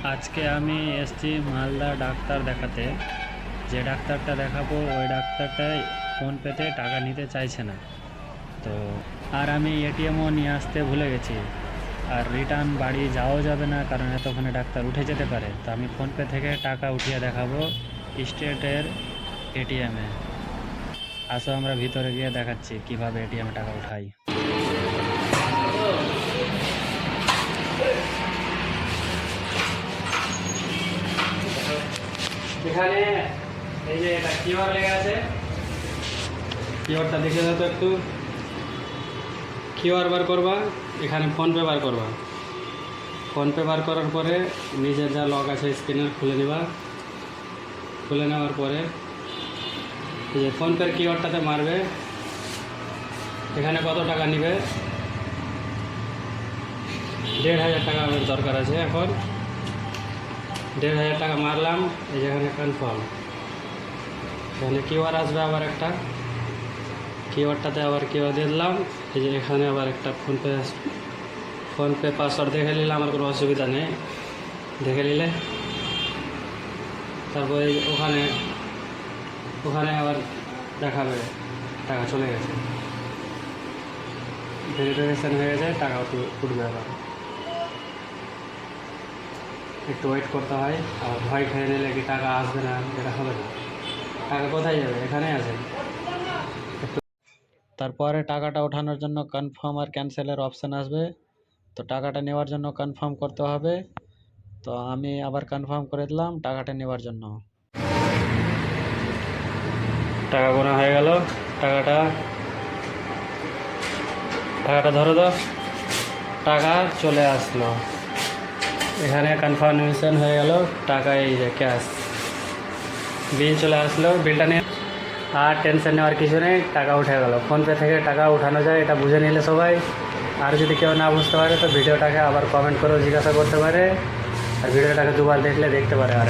আজকে আমি এসেছি মালদা ডাক্তার দেখাতে। যে ডাক্তারটা দেখাবো ওই ডাক্তারটাই ফোনপেতে টাকা নিতে চাইছে না। তো আর আমি এটিএমও নিয়ে আসতে ভুলে গেছি, আর রিটার্ন বাড়ি যাওয়াও যাবে না, কারণ এতক্ষণে ডাক্তার উঠে যেতে পারে। তো আমি ফোনপে থেকে টাকা উঠিয়ে দেখাবো স্টেটের এটিএমে। আসো আমরা ভিতরে গিয়ে দেখাচ্ছি কিভাবে এটিএমে টাকা উঠাই। এখানে এই যে এটা কিউআর লেখা আছে, কিউআরটা দেখে দাও তো একটু। কিউআর বার করবা, এখানে ফোনপে বার করবা। ফোনপে বার করার পরে নিজের যা লক আছে স্ক্যানার খুলে নেবা। খুলে নেওয়ার পরে এই যে ফোনপের কিউআরটাতে মারবে। এখানে কত টাকা নেবে? 1,500 টাকা আমার দরকার আছে এখন। 1,500 টাকা মারলাম, এই যে এখানে কনফার্ম। এখানে কিউআর আসবে আবার একটা, কিউআরটাতে আবার কিউআর দিয়ে দিলাম। এই যে এখানে আবার একটা ফোনপে পাসওয়ার্ড দেখে নিলে আমার কোনো অসুবিধা নেই, দেখে নিলে তারপরে ওখানে আবার দেখাবে টাকা চলে গেছে, ভেরিফিকেশান হয়ে গেছে, টাকা উঠবে। আবার একটু ওয়েট করতে হয়, আর ভয় খেয়ে নিলে কি টাকা আসবে না, এটা হবে না। টাকা কোথায় যাবে? এখানে আছে। তারপরে টাকাটা ওঠানোর জন্য কনফার্ম আর ক্যান্সেলের অপশান আসবে। তো টাকাটা নেওয়ার জন্য কনফার্ম করতে হবে। তো আমি আবার কনফার্ম করে দিলাম টাকাটা নেওয়ার জন্য। টাকা গোনা হয়ে গেল। টাকাটা ধরো তো, টাকা চলে আসলো। এখানে কনফার্মেশন হয়ে গেল, টাকা এই যে ক্যাশ বিল চলে আসলো। বিলটা নিয়ে আর টেনশন নেওয়ার কিছু নেই, টাকা উঠে গেল। ফোনপে থেকে টাকা উঠানো যায়, এটা বুঝে নিলে সবাই। আর যদি কেউ না বুঝতে পারে তো ভিডিওটাকে আবার কমেন্ট করেও জিজ্ঞাসা করতে পারে, আর ভিডিওটাকে দুবার দেখলে দেখতে পারে। আর